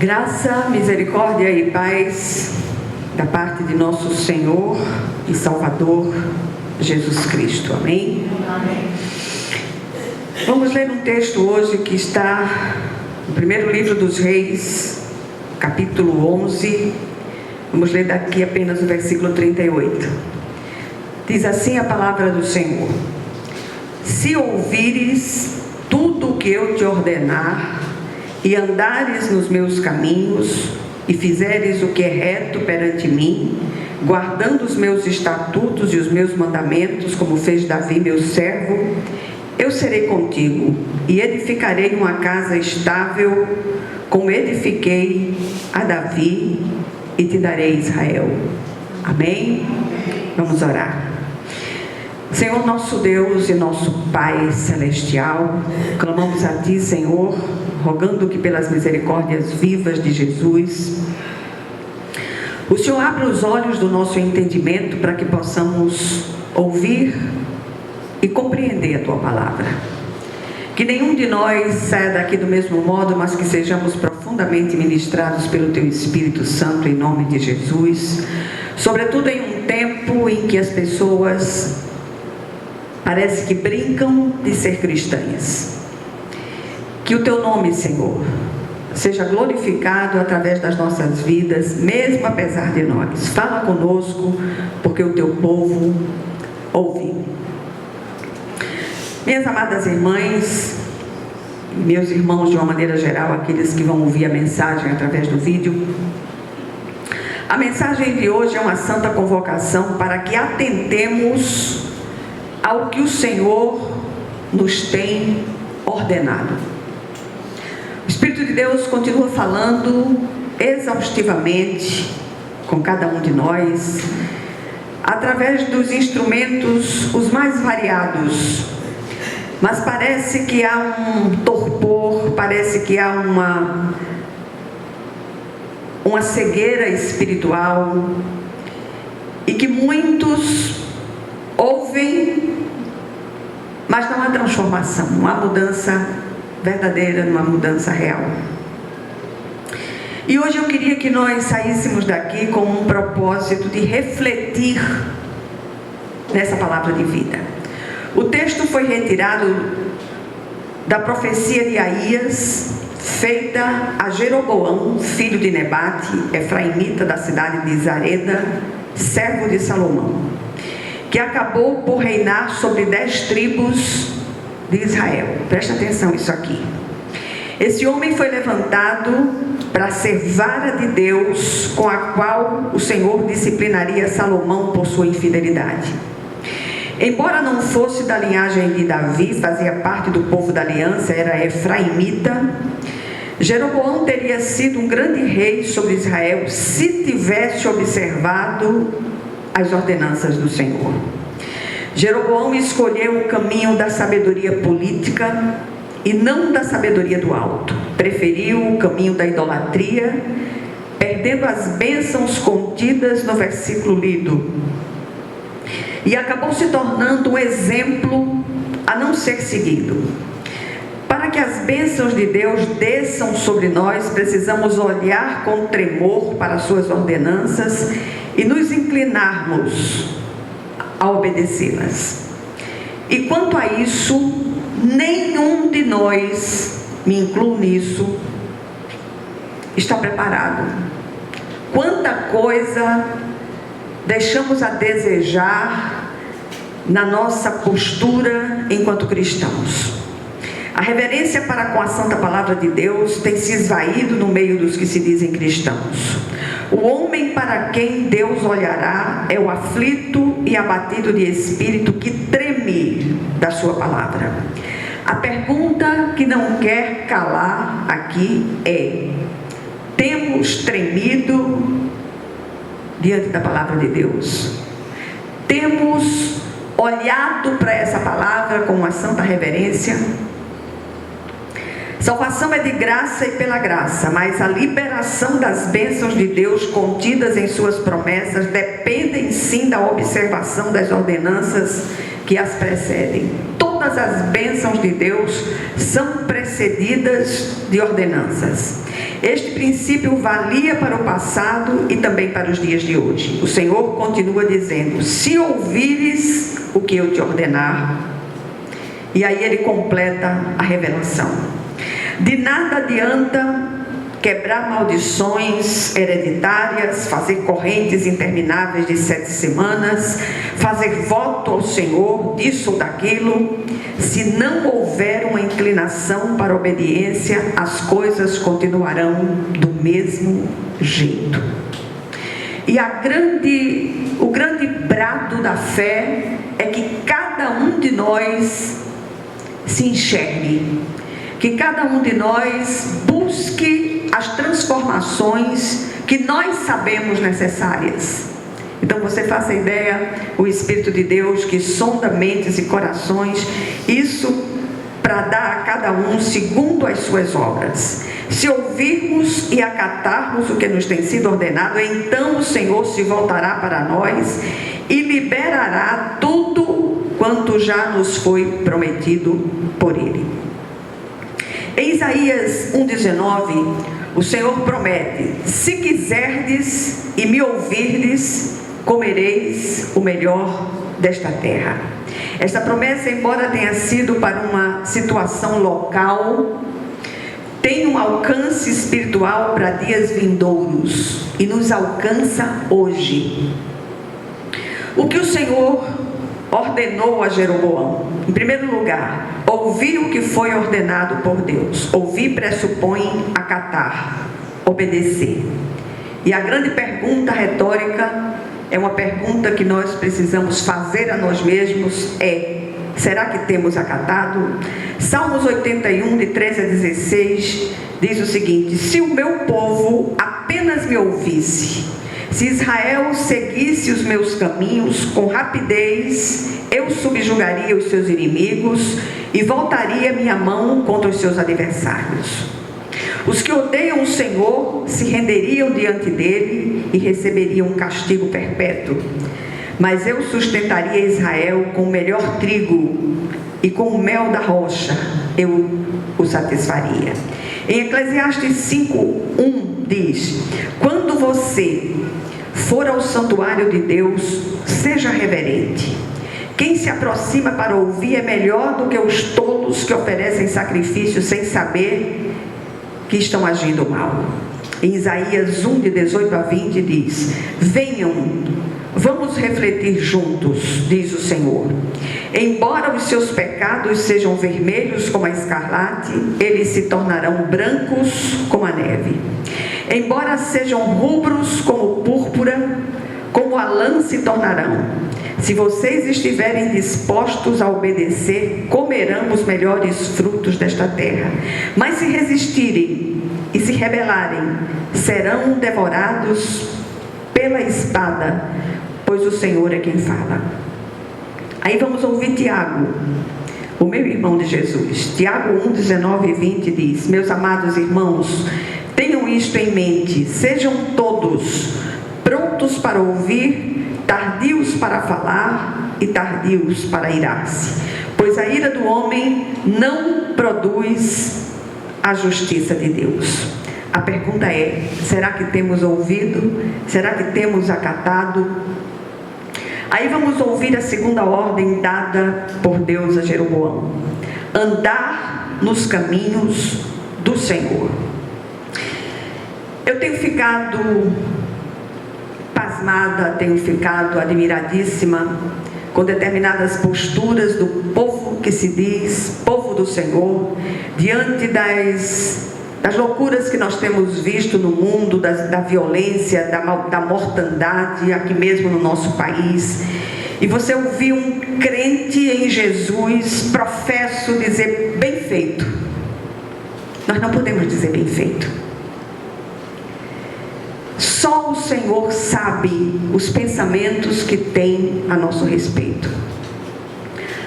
Graça, misericórdia e paz da parte de nosso Senhor e Salvador Jesus Cristo. Amém? Amém. Vamos ler um texto hoje que está no primeiro livro dos Reis, capítulo 11. Vamos ler daqui apenas o versículo 38. Diz assim a palavra do Senhor: Se ouvires tudo o que eu te ordenar, e andares nos meus caminhos, e fizeres o que é reto perante mim, guardando os meus estatutos e os meus mandamentos, como fez Davi meu servo, eu serei contigo, e edificarei uma casa estável, como edifiquei a Davi, e te darei Israel. Amém? Vamos orar. Senhor nosso Deus e nosso Pai Celestial, clamamos a Ti, Senhor, rogando que pelas misericórdias vivas de Jesus, o Senhor abra os olhos do nosso entendimento para que possamos ouvir e compreender a Tua palavra. Que nenhum de nós saia daqui do mesmo modo, mas que sejamos profundamente ministrados pelo Teu Espírito Santo, em nome de Jesus. Sobretudo em um tempo em que as pessoas parece que brincam de ser cristãs. Que o Teu nome, Senhor, seja glorificado através das nossas vidas, mesmo apesar de nós. Fala conosco, porque o Teu povo ouve. Minhas amadas irmãs, meus irmãos de uma maneira geral, aqueles que vão ouvir a mensagem através do vídeo, a mensagem de hoje é uma santa convocação para que atentemos ao que o Senhor nos tem ordenado. O Espírito de Deus continua falando exaustivamente com cada um de nós, através dos instrumentos os mais variados, mas parece que há um torpor, parece que há uma cegueira espiritual, e que muitos ouvem, mas não há transformação, não há mudança verdadeira, não há mudança real. E hoje eu queria que nós saíssemos daqui com um propósito de refletir nessa palavra de vida. O texto foi retirado da profecia de Aías, feita a Jeroboão, filho de Nebate, efraimita da cidade de Zareda, servo de Salomão, que acabou por reinar sobre 10 tribos de Israel. Presta atenção nisso aqui. Esse homem foi levantado para ser vara de Deus, com a qual o Senhor disciplinaria Salomão por sua infidelidade. Embora não fosse da linhagem de Davi, fazia parte do povo da aliança, era efraimita, Jeroboão teria sido um grande rei sobre Israel se tivesse observado as ordenanças do Senhor. Jeroboão escolheu o caminho da sabedoria política e não da sabedoria do alto. Preferiu o caminho da idolatria, perdendo as bênçãos contidas no versículo lido. E acabou se tornando um exemplo a não ser seguido. Para que as bênçãos de Deus desçam sobre nós, precisamos olhar com tremor para as suas ordenanças e nos inclinarmos a obedecê-las. E quanto a isso, nenhum de nós, me incluo nisso, está preparado. Quanta coisa deixamos a desejar na nossa postura enquanto cristãos. A reverência para com a santa palavra de Deus tem se esvaído no meio dos que se dizem cristãos. O homem para quem Deus olhará é o aflito e abatido de espírito que treme da sua palavra. A pergunta que não quer calar aqui é: temos tremido diante da palavra de Deus? Temos olhado para essa palavra com uma santa reverência? Salvação é de graça e pela graça, mas a liberação das bênçãos de Deus contidas em suas promessas dependem sim da observação das ordenanças que as precedem. Todas as bênçãos de Deus são precedidas de ordenanças. Este princípio valia para o passado e também para os dias de hoje. O Senhor continua dizendo: se ouvires o que eu te ordenar. E aí ele completa a revelação. De nada adianta quebrar maldições hereditárias, fazer correntes intermináveis de 7 semanas, fazer voto ao Senhor disso ou daquilo. Se não houver uma inclinação para a obediência, as coisas continuarão do mesmo jeito. E o grande brado da fé é que cada um de nós se enxergue, que cada um de nós busque as transformações que nós sabemos necessárias. Então você faça ideia, o Espírito de Deus que sonda mentes e corações, isso para dar a cada um segundo as suas obras. Se ouvirmos e acatarmos o que nos tem sido ordenado, então o Senhor se voltará para nós e liberará tudo quanto já nos foi prometido por Ele. Em Isaías 1,19, o Senhor promete: se quiserdes e me ouvirdes, comereis o melhor desta terra. Esta promessa, embora tenha sido para uma situação local, tem um alcance espiritual para dias vindouros e nos alcança hoje. O que o Senhor ordenou a Jeroboão? Em primeiro lugar, ouvir o que foi ordenado por Deus. Ouvir pressupõe acatar, obedecer. E a grande pergunta retórica é uma pergunta que nós precisamos fazer a nós mesmos: será que temos acatado? Salmos 81, de 13 a 16, diz o seguinte: se o meu povo apenas me ouvisse, se Israel seguisse os meus caminhos, com rapidez eu subjugaria os seus inimigos e voltaria minha mão contra os seus adversários. Os que odeiam o Senhor se renderiam diante dele e receberiam um castigo perpétuo. Mas eu sustentaria Israel com o melhor trigo e com o mel da rocha eu o satisfaria. Em Eclesiastes 5:1 diz: quando você for ao santuário de Deus, seja reverente. Quem se aproxima para ouvir é melhor do que os tolos que oferecem sacrifícios sem saber que estão agindo mal. Em Isaías 1, de 18 a 20 diz: venham, vamos refletir juntos, diz o Senhor. Embora os seus pecados sejam vermelhos como a escarlate, eles se tornarão brancos como a neve. Embora sejam rubros como púrpura, como a lã se tornarão. Se vocês estiverem dispostos a obedecer, comerão os melhores frutos desta terra. Mas se resistirem e se rebelarem, serão devorados pela espada, pois o Senhor é quem fala. Aí vamos ouvir Tiago, o meu irmão de Jesus. Tiago 1, 19 e 20 diz: meus amados irmãos, tenham isto em mente, sejam todos prontos para ouvir, tardios para falar e tardios para irar-se, pois a ira do homem não produz a justiça de Deus. A pergunta é: será que temos ouvido? Será que temos acatado? Aí vamos ouvir a segunda ordem dada por Deus a Jeroboão: andar nos caminhos do Senhor. Eu tenho ficado pasmada, tenho ficado admiradíssima com determinadas posturas do povo que se diz povo do Senhor, diante das loucuras que nós temos visto no mundo, da violência, da mortandade aqui mesmo no nosso país. E você ouvir um crente em Jesus, professo, dizer bem feito. Nós não podemos dizer bem feito. Só o Senhor sabe os pensamentos que tem a nosso respeito.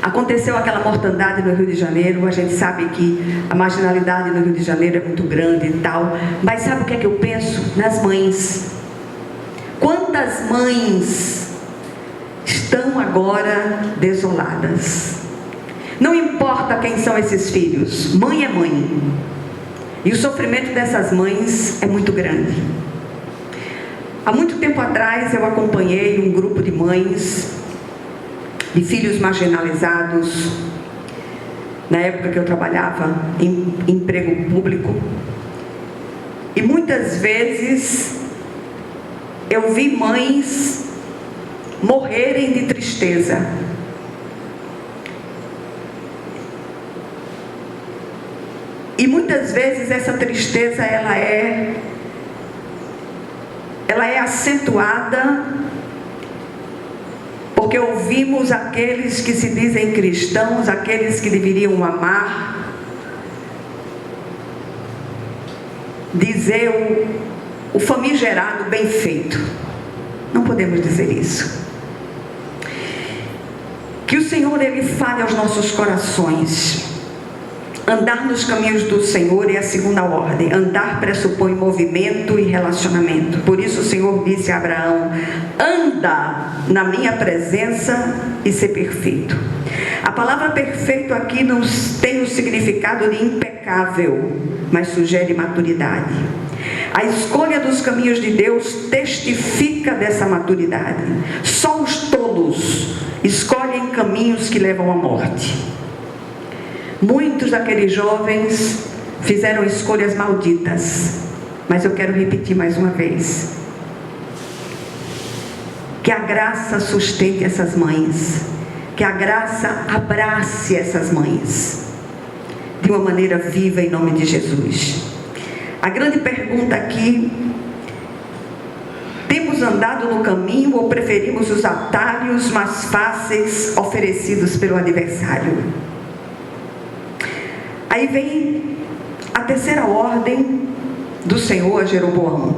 Aconteceu aquela mortandade no Rio de Janeiro. A gente sabe que a marginalidade no Rio de Janeiro é muito grande e tal. Mas sabe o que é que eu penso? Nas mães. Quantas mães estão agora desoladas? Não importa quem são esses filhos. Mãe é mãe. E o sofrimento dessas mães é muito grande. Há muito tempo atrás eu acompanhei um grupo de mães de filhos marginalizados, na época que eu trabalhava em emprego público, e muitas vezes eu vi mães morrerem de tristeza. E muitas vezes essa tristeza ela é acentuada porque ouvimos aqueles que se dizem cristãos, aqueles que deveriam amar, dizer o famigerado bem feito. Não podemos dizer isso. Que o Senhor Ele fale aos nossos corações. Andar nos caminhos do Senhor é a segunda ordem. Andar pressupõe movimento e relacionamento. Por isso o Senhor disse a Abraão: anda na minha presença e ser perfeito. A palavra perfeito aqui não tem o significado de impecável, mas sugere maturidade. A escolha dos caminhos de Deus testifica dessa maturidade. Só os tolos escolhem caminhos que levam à morte. Muitos daqueles jovens fizeram escolhas malditas, mas eu quero repetir mais uma vez. Que a graça sustente essas mães, que a graça abrace essas mães, de uma maneira viva em nome de Jesus. A grande pergunta aqui: temos andado no caminho ou preferimos os atalhos mais fáceis oferecidos pelo adversário? Aí vem a terceira ordem do Senhor a Jeroboão: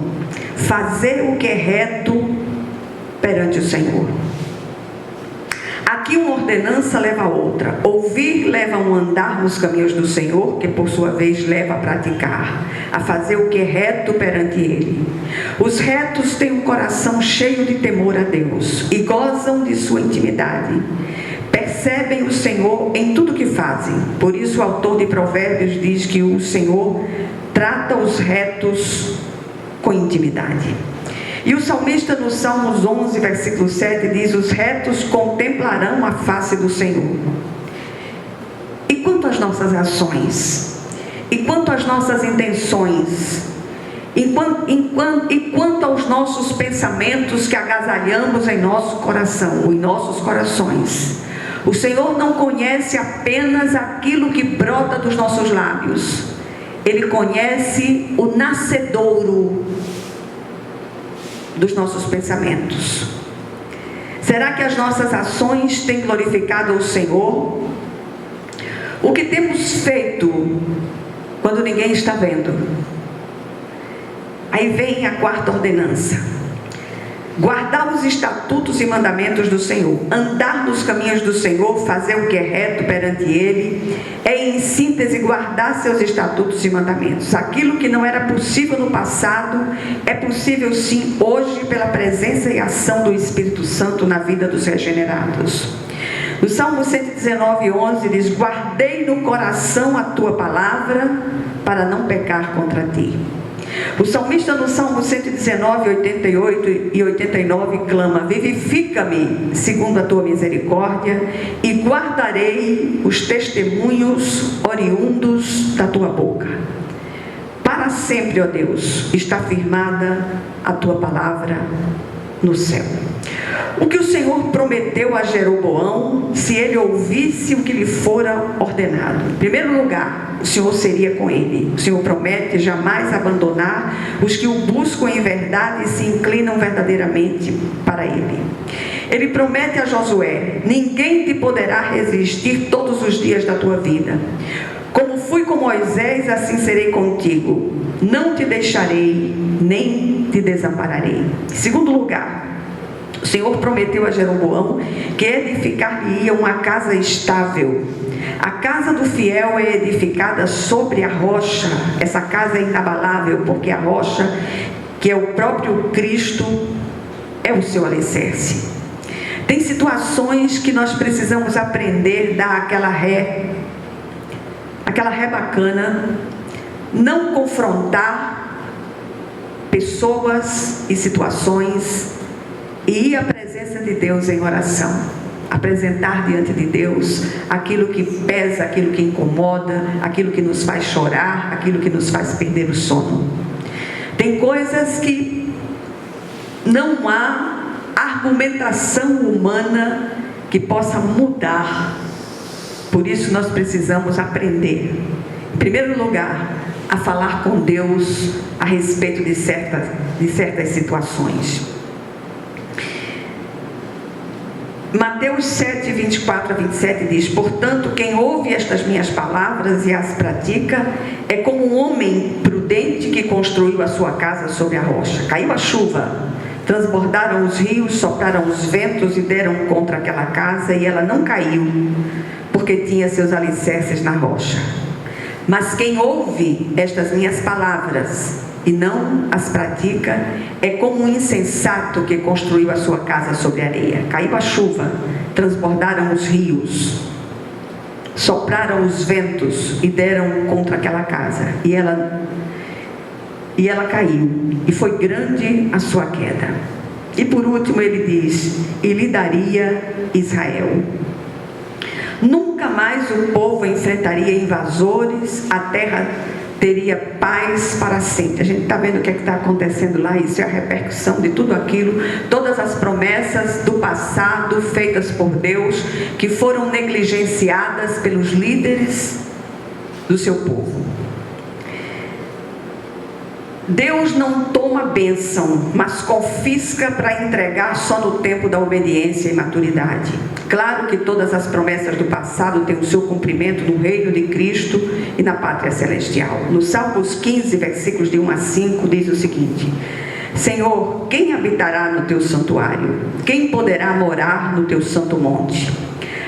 fazer o que é reto perante o Senhor. Aqui uma ordenança leva a outra. Ouvir leva a um andar nos caminhos do Senhor, que por sua vez leva a praticar, a fazer o que é reto perante Ele. Os retos têm um coração cheio de temor a Deus e gozam de sua intimidade. Percebem o Senhor em tudo que fazem. Por isso o autor de Provérbios diz que o Senhor trata os retos com intimidade. E o salmista no Salmos 11, versículo 7 diz: os retos contemplarão a face do Senhor. E quanto às nossas ações? E quanto às nossas intenções? E quanto aos nossos pensamentos que agasalhamos em nosso coração, ou em nossos corações? O Senhor não conhece apenas aquilo que brota dos nossos lábios. Ele conhece o nascedouro dos nossos pensamentos. Será que as nossas ações têm glorificado ao Senhor? O que temos feito quando ninguém está vendo? Aí vem a quarta ordenança: guardar os estatutos e mandamentos do Senhor, andar nos caminhos do Senhor, fazer o que é reto perante Ele, é em síntese guardar seus estatutos e mandamentos. Aquilo que não era possível no passado, é possível sim hoje pela presença e ação do Espírito Santo na vida dos regenerados. No Salmo 119, 11 diz: guardei no coração a tua palavra para não pecar contra ti. O salmista no Salmo 119, 88 e 89 clama: vivifica-me segundo a tua misericórdia e guardarei os testemunhos oriundos da tua boca. Para sempre, ó Deus, está firmada a tua palavra no céu. O que o Senhor prometeu a Jeroboão, se ele ouvisse o que lhe fora ordenado? Em primeiro lugar, o Senhor seria com ele. O Senhor promete jamais abandonar os que o buscam em verdade e se inclinam verdadeiramente para ele. Ele promete a Josué: ninguém te poderá resistir todos os dias da tua vida. Como fui com Moisés, assim serei contigo. Não te deixarei, nem te desampararei. Em segundo lugar, o Senhor prometeu a Jeroboão que edificar-lhe-ia uma casa estável. A casa do fiel é edificada sobre a rocha. Essa casa é inabalável, porque a rocha, que é o próprio Cristo, é o seu alicerce. Tem situações que nós precisamos aprender a dar aquela ré bacana, não confrontar pessoas e situações e ir à presença de Deus em oração. Apresentar diante de Deus aquilo que pesa, aquilo que incomoda, aquilo que nos faz chorar, aquilo que nos faz perder o sono. Tem coisas que não há argumentação humana que possa mudar. Por isso nós precisamos aprender, em primeiro lugar, a falar com Deus a respeito de certas situações. Mateus 7, 24 a 27 diz: portanto, quem ouve estas minhas palavras e as pratica é como um homem prudente que construiu a sua casa sobre a rocha. Caiu a chuva, transbordaram os rios, sopraram os ventos e deram contra aquela casa, e ela não caiu, porque tinha seus alicerces na rocha. Mas quem ouve estas minhas palavras e não as pratica é como um insensato que construiu a sua casa sobre areia. Caiu a chuva, transbordaram os rios, sopraram os ventos e deram contra aquela casa, e ela caiu, e foi grande a sua queda. E por último ele diz: e lhe daria Israel. Nunca mais o povo enfrentaria invasores, a terra teria paz para sempre. A gente está vendo o que está acontecendo lá. Isso é a repercussão de tudo aquilo, todas as promessas do passado feitas por Deus, que foram negligenciadas pelos líderes do seu povo. Deus não toma bênção, mas confisca para entregar só no tempo da obediência e maturidade. Claro que todas as promessas do passado têm o seu cumprimento no reino de Cristo e na pátria celestial. No Salmos 15, versículos de 1 a 5, diz o seguinte: Senhor, quem habitará no teu santuário? Quem poderá morar no teu santo monte?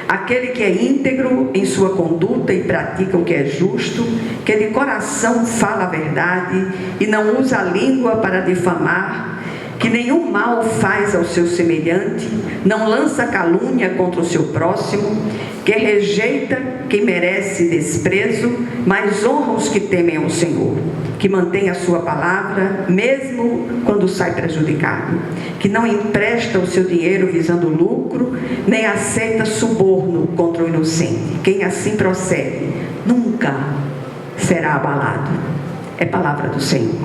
Aquele que é íntegro em sua conduta e pratica o que é justo, que de coração fala a verdade e não usa a língua para difamar, que nenhum mal faz ao seu semelhante, não lança calúnia contra o seu próximo, que rejeita quem merece desprezo, mas honra os que temem ao Senhor, que mantém a sua palavra, mesmo quando sai prejudicado, que não empresta o seu dinheiro visando lucro, nem aceita suborno contra o inocente. Quem assim procede, nunca será abalado. É palavra do Senhor.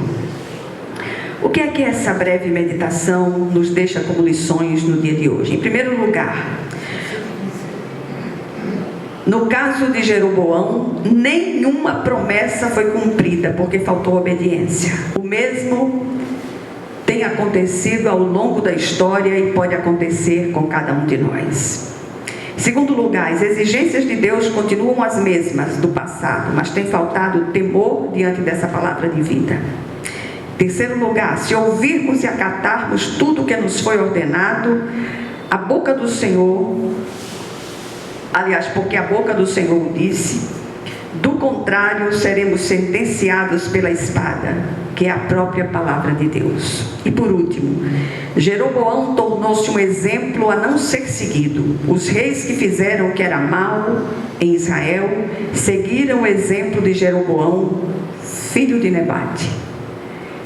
O que é que essa breve meditação nos deixa como lições no dia de hoje? Em primeiro lugar, no caso de Jeroboão, nenhuma promessa foi cumprida porque faltou obediência. O mesmo tem acontecido ao longo da história e pode acontecer com cada um de nós. Em segundo lugar, as exigências de Deus continuam as mesmas do passado, mas tem faltado temor diante dessa palavra de vida. Em terceiro lugar, se ouvirmos e acatarmos tudo o que nos foi ordenado, a boca do Senhor, aliás, porque a boca do Senhor disse, do contrário, seremos sentenciados pela espada, que é a própria palavra de Deus. E por último, Jeroboão tornou-se um exemplo a não ser seguido. Os reis que fizeram o que era mal em Israel seguiram o exemplo de Jeroboão, filho de Nebate.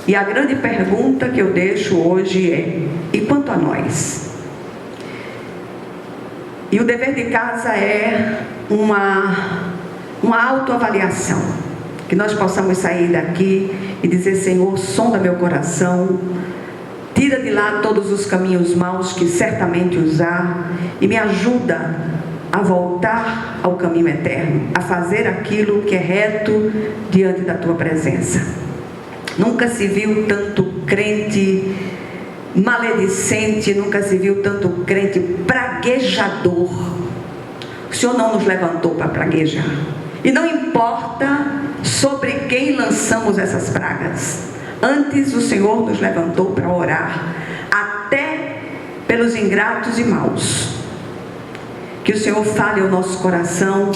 E a grande pergunta que eu deixo hoje é: e quanto a nós? E o dever de casa é uma autoavaliação, que nós possamos sair daqui e dizer: Senhor, sonda meu coração, tira de lá todos os caminhos maus que certamente usar e me ajuda a voltar ao caminho eterno, a fazer aquilo que é reto diante da tua presença. Nunca se viu tanto crente maledicente, nunca se viu tanto crente praguejador. O Senhor não nos levantou para praguejar. E não importa sobre quem lançamos essas pragas. Antes o Senhor nos levantou para orar, até pelos ingratos e maus. Que o Senhor fale ao nosso coração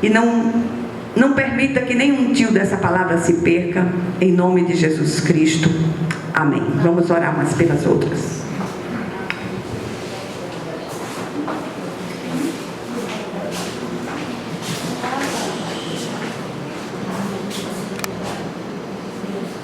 e não permita que nenhum tio dessa palavra se perca, em nome de Jesus Cristo. Amém. Vamos orar umas pelas outras.